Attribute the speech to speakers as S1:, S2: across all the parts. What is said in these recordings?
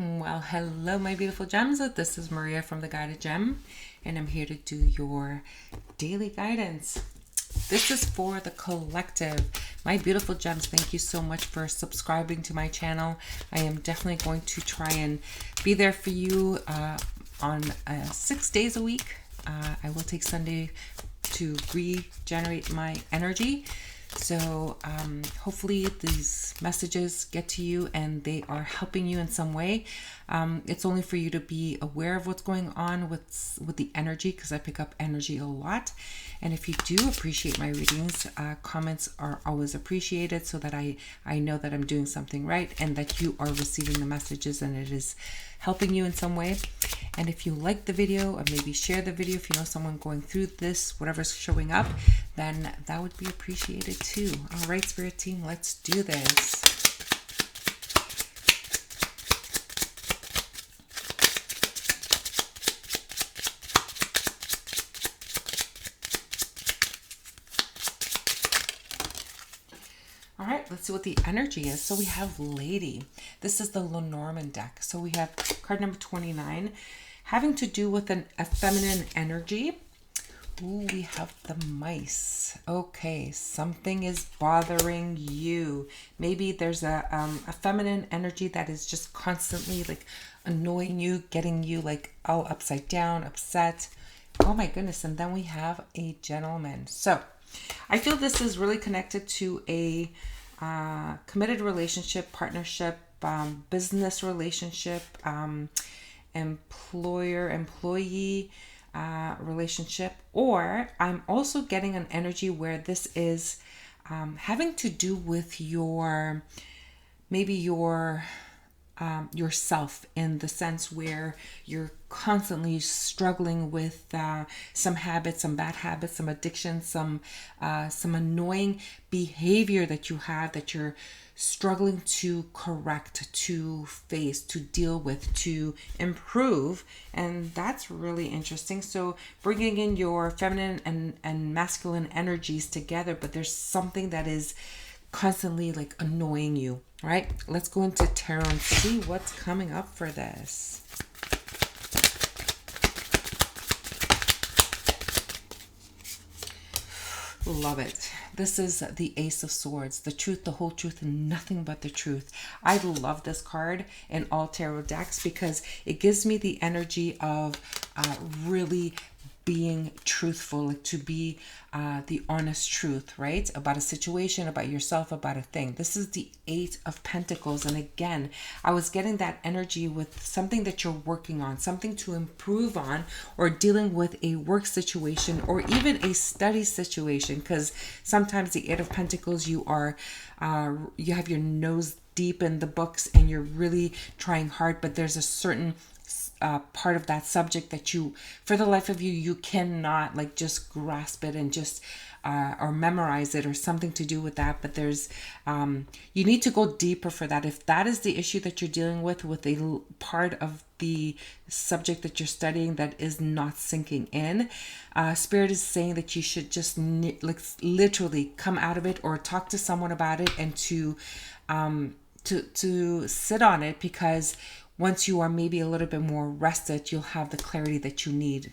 S1: Well, hello, my beautiful gems. This is Maria from The Guided Gem, and I'm here to do your daily guidance. This is for the collective. My beautiful gems, thank you so much for subscribing to my channel. I am definitely going to try and be there for you on 6 days a week. I will take Sunday to regenerate my energy. So hopefully these messages get to you and they are helping you in some way. It's only for you to be aware of what's going on with the energy, because I pick up energy a lot. And if you do appreciate my readings, comments are always appreciated, so that I know that I'm doing something right and that you are receiving the messages and it is helping you in some way. And if you like the video, or maybe share the video if you know someone going through this, whatever's showing up, then that would be appreciated too. All right, Spirit Team, let's do this. All right, let's see what the energy is. So we have Lady. This is the Lenormand deck. So we have card number 29, having to do with a feminine energy. Ooh, we have the Mice. Okay, something is bothering you. Maybe there's a feminine energy that is just constantly like annoying you, getting you like all upside down, upset. Oh my goodness. And then we have a Gentleman. So I feel this is really connected to a committed relationship, partnership, business relationship, employer-employee relationship. Or I'm also getting an energy where this is having to do with maybe yourself, in the sense where you're constantly struggling with some habits, some bad habits, some addictions, some annoying behavior that you have, that you're struggling to correct, to face, to deal with, to improve. And that's really interesting. So bringing in your feminine and masculine energies together, but there's something that is constantly like annoying you. All right, let's go into tarot and see what's coming up for this. Love it. This is the Ace of Swords, the truth, the whole truth, and nothing but the truth. I love this card in all tarot decks because it gives me the energy of really being truthful, like to be the honest truth, right? About a situation, about yourself, about a thing. This is the Eight of Pentacles. And again, I was getting that energy with something that you're working on, something to improve on, or dealing with a work situation or even a study situation. Because sometimes the Eight of Pentacles, you have your nose deep in the books and you're really trying hard, but there's a certain part of that subject that you, for the life of you, you cannot like just grasp it and just or memorize it or something to do with that. But there's you need to go deeper for that. If that is the issue that you're dealing with a part of the subject that you're studying that is not sinking in, Spirit is saying that you should just like literally come out of it or talk to someone about it, and to sit on it, because once you are maybe a little bit more rested, you'll have the clarity that you need,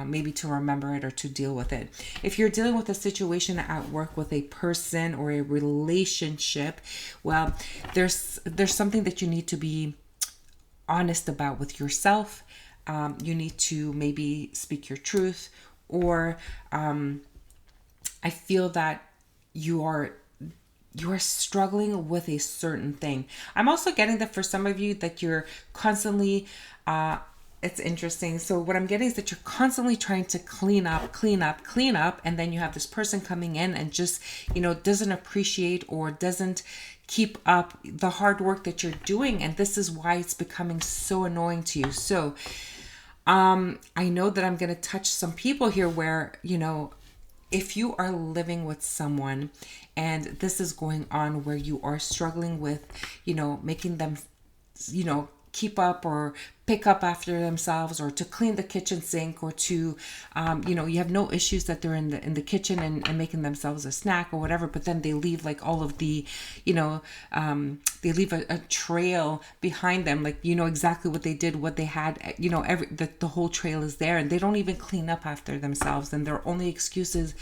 S1: maybe to remember it or to deal with it. If you're dealing with a situation at work with a person or a relationship, well, there's something that you need to be honest about with yourself. You need to maybe speak your truth, or I feel that you are struggling with a certain thing. I'm also getting that for some of you that you're constantly, it's interesting. So what I'm getting is that you're constantly trying to clean up. And then you have this person coming in and just, doesn't appreciate or doesn't keep up the hard work that you're doing. And this is why it's becoming so annoying to you. So, I know that I'm going to touch some people here where, if you are living with someone and this is going on where you are struggling with, making them, keep up or pick up after themselves, or to clean the kitchen sink, or to, you have no issues that they're in the kitchen and making themselves a snack or whatever, but then they leave like all of the, they leave a trail behind them, like, exactly what they did, what they had, the whole trail is there, and they don't even clean up after themselves, and their only excuse is,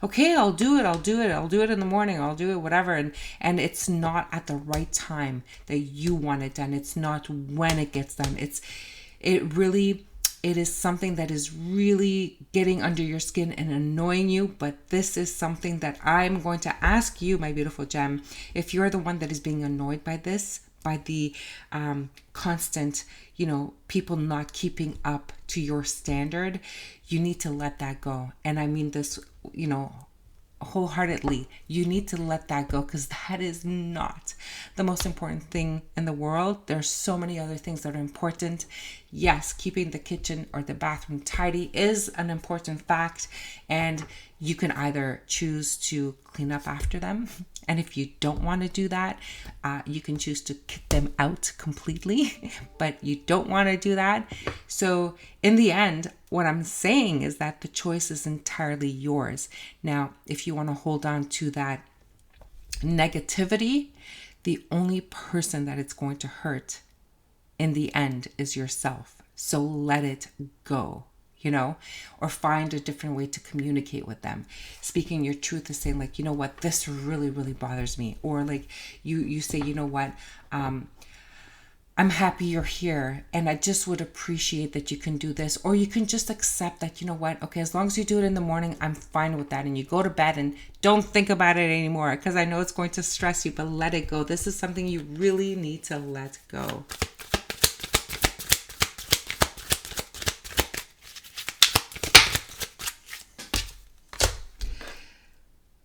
S1: okay, I'll do it in the morning, I'll do it, whatever. And it's not at the right time that you want it done. It's not when it gets done. It is something that is really getting under your skin and annoying you. But this is something that I'm going to ask you, my beautiful gem, if you're the one that is being annoyed by this, by the constant, people not keeping up to your standard, you need to let that go. And I mean this, wholeheartedly. You need to let that go, because that is not the most important thing in the world. There's so many other things that are important. Yes, keeping the kitchen or the bathroom tidy is an important fact, and you can either choose to clean up after them, and if you don't want to do that, you can choose to kick them out completely, but you don't want to do that. So in the end, what I'm saying is that the choice is entirely yours. Now, if you want to hold on to that negativity, the only person that it's going to hurt in the end is yourself. So let it go, or find a different way to communicate with them. Speaking your truth is saying, like, what, this really, really bothers me. Or like you say, what, I'm happy you're here, and I just would appreciate that you can do this. Or you can just accept that, what, okay, as long as you do it in the morning, I'm fine with that. And you go to bed and don't think about it anymore, because I know it's going to stress you, but let it go. This is something you really need to let go.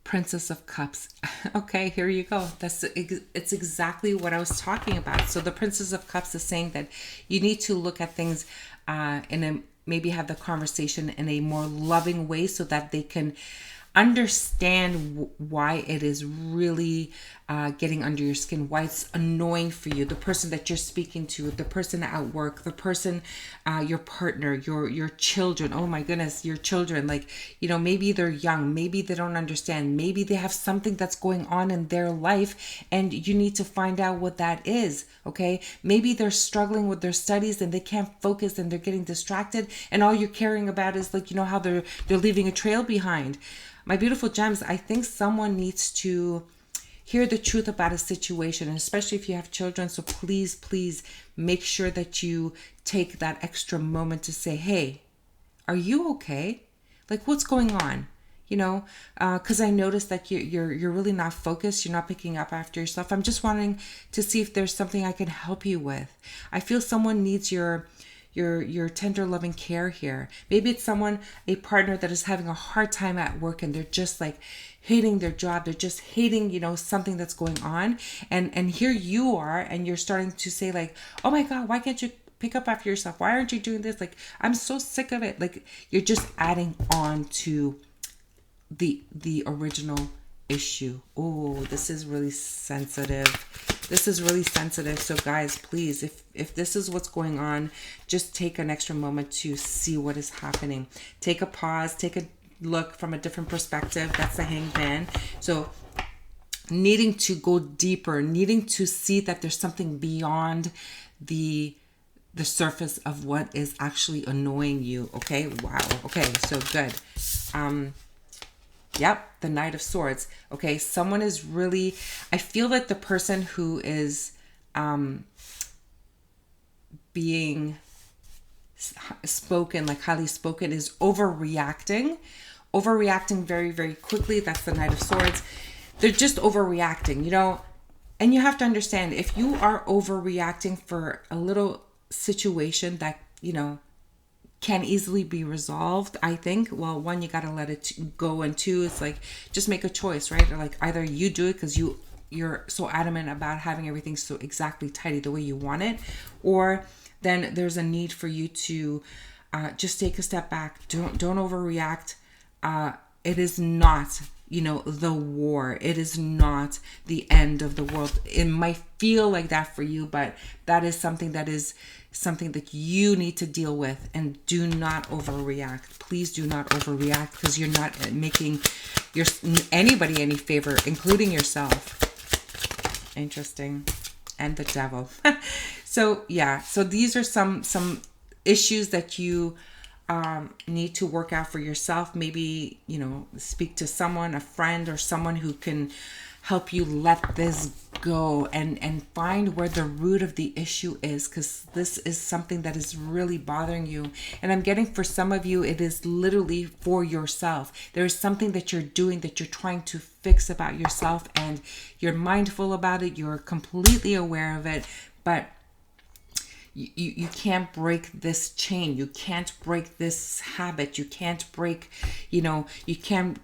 S1: Princess of Cups. Okay, here you go. It's exactly what I was talking about. So the Princess of Cups is saying that you need to look at things maybe have the conversation in a more loving way, so that they can understand why it is really getting under your skin, why it's annoying for you, the person that you're speaking to, the person at work, the person, your partner, your children. Oh my goodness, your children, like, maybe they're young, maybe they don't understand, maybe they have something that's going on in their life, and you need to find out what that is. Okay, maybe they're struggling with their studies and they can't focus and they're getting distracted, and all you're caring about is, like, how they're leaving a trail behind. My beautiful gems, I think someone needs to hear the truth about a situation, and especially if you have children. So please make sure that you take that extra moment to say, hey, are you okay? Like, what's going on? Because I noticed that you're really not focused. You're not picking up after yourself. I'm just wanting to see if there's something I can help you with. I feel someone needs your tender loving care here. Maybe it's a partner that is having a hard time at work, and they're just like hating their job. They're just hating, something that's going on. And here you are, and you're starting to say, like, oh my God, why can't you pick up after yourself? Why aren't you doing this? Like, I'm so sick of it. Like, you're just adding on to the original issue. Oh, this is really sensitive. So guys, please, if this is what's going on, just take an extra moment to see what is happening. Take a pause, take a look from a different perspective. That's the Hangman. So needing to go deeper, needing to see that there's something beyond the surface of what is actually annoying you. Okay, wow. Okay, so good. Yep, the Knight of Swords. Okay, someone is really, I feel that the person who is being spoken, like highly spoken, is overreacting very, very quickly. That's the Knight of Swords. They're just overreacting, and you have to understand, if you are overreacting for a little situation that, can easily be resolved, I think, well, one, you got to let it go, and two, it's like, just make a choice, right? Or like, either you do it because you're so adamant about having everything so exactly tidy the way you want it, or then there's a need for you to just take a step back. Don't overreact. It is not the war. It is not the end of the world. It might feel like that for you, but that is something that you need to deal with, and do not overreact. Please do not overreact, because you're not making anybody any favor, including yourself. Interesting. And the devil. So these are some issues that you need to work out for yourself. Maybe, speak to someone, a friend or someone who can help you let this go and find where the root of the issue is, because this is something that is really bothering you. And I'm getting, for some of you, it is literally for yourself. There is something that you're doing, that you're trying to fix about yourself, and you're mindful about it, you're completely aware of it, but you can't break this chain. You can't break this habit. You can't break, you can't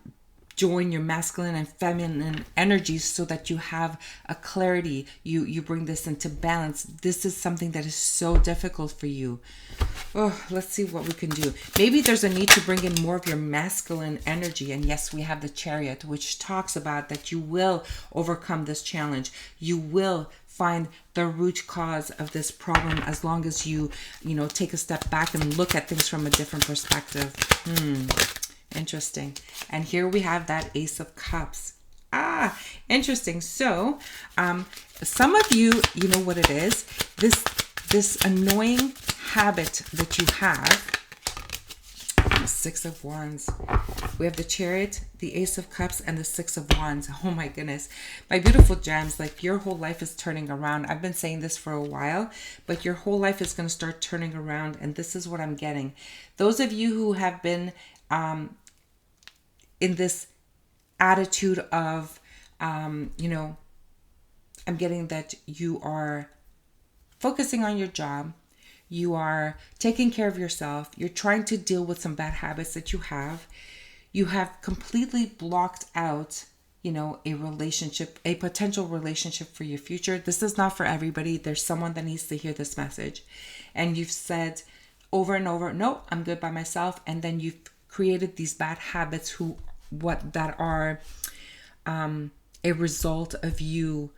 S1: join your masculine and feminine energies so that you have a clarity. You bring this into balance. This is something that is so difficult for you. Oh, let's see what we can do. Maybe there's a need to bring in more of your masculine energy. And yes, we have the Chariot, which talks about that you will overcome this challenge. You will find the root cause of this problem, as long as you take a step back and look at things from a different perspective. Interesting. And here we have that Ace of Cups. Interesting. So some of you, you know what it is, this annoying habit that you have. Six of Wands. We have the Chariot, the Ace of Cups, and the Six of Wands. Oh my goodness. My beautiful gems, like, your whole life is turning around. I've been saying this for a while, but your whole life is going to start turning around, and this is what I'm getting. Those of you who have been in this attitude of, I'm getting that you are focusing on your job, you are taking care of yourself, you're trying to deal with some bad habits that you have completely blocked out, a relationship, a potential relationship for your future. This is not for everybody. There's someone that needs to hear this message. And you've said over and over, no, I'm good by myself. And then you've created these bad habits that are a result of you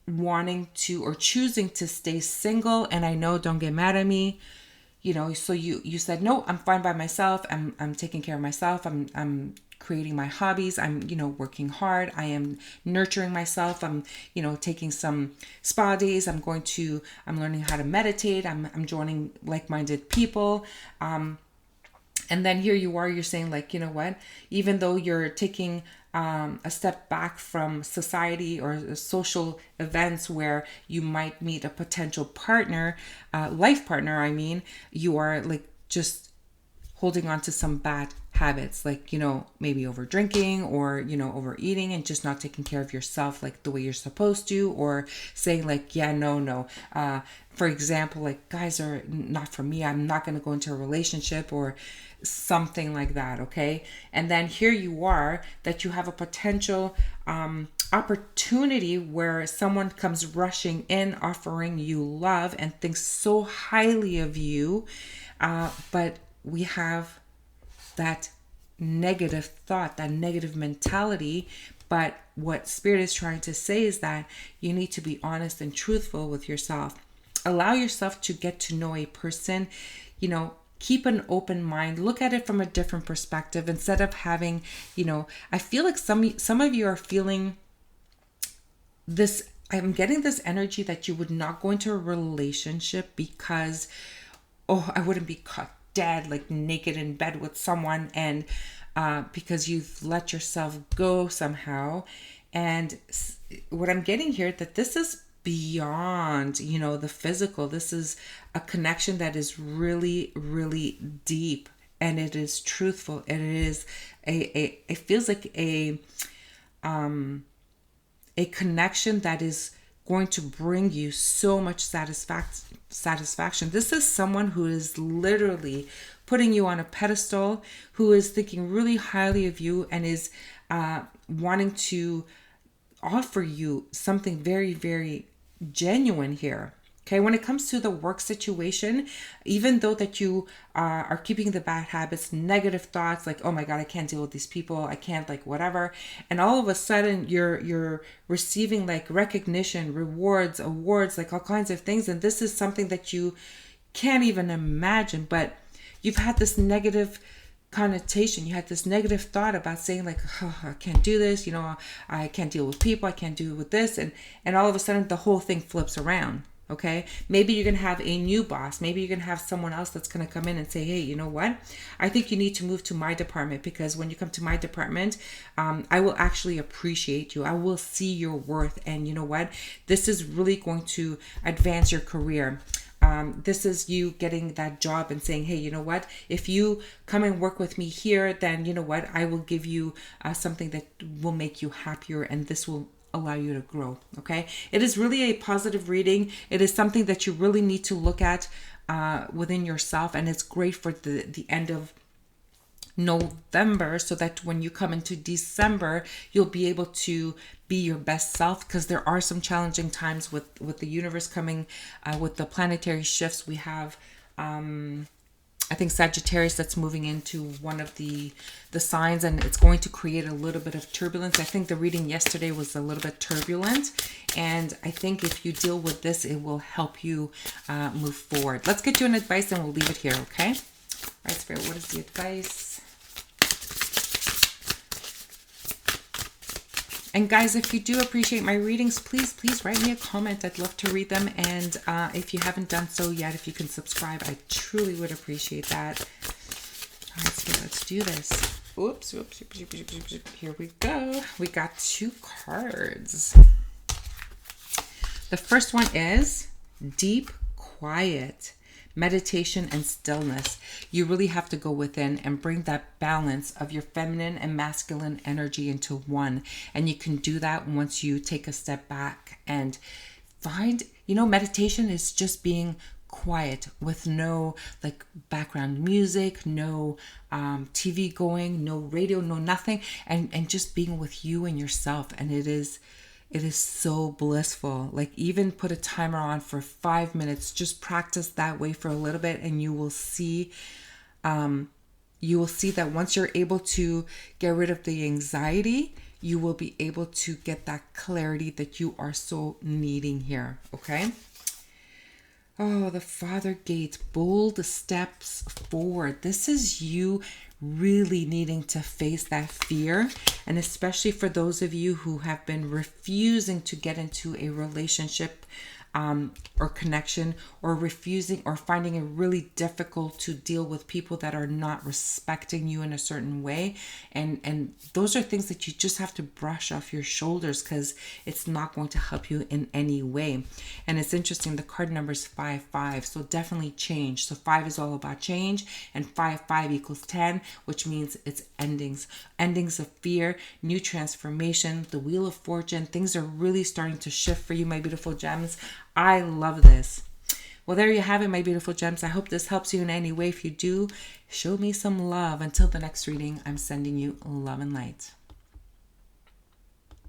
S1: wanting to or choosing to stay single. And I know, don't get mad at me, so you said, no, I'm fine by myself. I'm taking care of myself. I'm creating my hobbies. I'm, working hard. I am nurturing myself. I'm, taking some spa days. I'm learning how to meditate. I'm joining like-minded people. And then here you are, you're saying, like, you know what, even though you're taking a step back from society or social events where you might meet a potential partner, life partner, you are like just holding on to some bad habits, like, maybe over drinking or, overeating and just not taking care of yourself like the way you're supposed to, or saying like, yeah, no. For example, like, guys are not for me. I'm not going to go into a relationship or something like that. Okay. And then here you are, that you have a potential opportunity where someone comes rushing in, offering you love and thinks so highly of you. But we have that negative thought, that negative mentality. But what Spirit is trying to say is that you need to be honest and truthful with yourself. Allow yourself to get to know a person, keep an open mind, look at it from a different perspective, instead of having, I feel like some of you are feeling this, I'm getting this energy that you would not go into a relationship because, I wouldn't be caught dead, like naked in bed with someone, and because you've let yourself go somehow. And what I'm getting here, that this is beyond, the physical. This is a connection that is really, really deep, and it is truthful. It is it feels like a connection that is going to bring you so much satisfaction. This is someone who is literally putting you on a pedestal, who is thinking really highly of you, and is wanting to offer you something very, very genuine here. Okay, when it comes to the work situation, even though that you are keeping the bad habits, negative thoughts like, oh my God, I can't deal with these people, I can't, like, whatever, and all of a sudden you're receiving like recognition, rewards, awards, like all kinds of things, and this is something that you can't even imagine, but you've had this negative connotation, you had this negative thought about saying like, oh, I can't do this, I can't deal with people, I can't deal with this, and all of a sudden the whole thing flips around. Okay, maybe you're gonna have a new boss, maybe you're gonna have someone else that's gonna come in and say, hey, you know what, I think you need to move to my department, because when you come to my department, I will actually appreciate you, I will see your worth, and you know what, this is really going to advance your career. This is you getting that job and saying, hey, you know what, if you come and work with me here, then you know what, I will give you something that will make you happier, and this will allow you to grow. Okay, it is really a positive reading. It is something that you really need to look at within yourself, and it's great for the end of November, so that when you come into December, you'll be able to be your best self, because there are some challenging times with the universe coming with the planetary shifts. We have I think Sagittarius that's moving into one of the signs, and it's going to create a little bit of turbulence. I think the reading yesterday was a little bit turbulent, and I think if you deal with this, it will help you move forward. Let's get you an advice and we'll leave it here, okay? All right, Spirit, what is the advice? And guys, if you do appreciate my readings, please write me a comment. I'd love to read them. And if you haven't done so yet, if you can subscribe, I truly would appreciate that. All right, so let's do this. Oops. Here we go. We got 2 cards. The first one is deep quiet. Meditation and stillness. You really have to go within and bring that balance of your feminine and masculine energy into one. And you can do that once you take a step back and find, meditation is just being quiet with no like background music, no TV going, no radio, no nothing, and just being with you and yourself. And it is so blissful. Like, even put a timer on for 5 minutes. Just practice that way for a little bit, and you will see that once you're able to get rid of the anxiety, you will be able to get that clarity that you are so needing here. Okay. Oh, the Father Gate, bold steps forward. This is you really needing to face that fear. And especially for those of you who have been refusing to get into a relationship or connection, or refusing or finding it really difficult to deal with people that are not respecting you in a certain way. And those are things that you just have to brush off your shoulders, because it's not going to help you in any way. And it's interesting, the card number is 5-5, so definitely change. So 5 is all about change, and 5 equals 10, which means it's endings of fear, new transformation, the wheel of fortune. Things are really starting to shift for you, my beautiful gems. I love this. Well, there you have it, my beautiful gems. I hope this helps you in any way. If you do, show me some love. Until the next reading, I'm sending you love and light.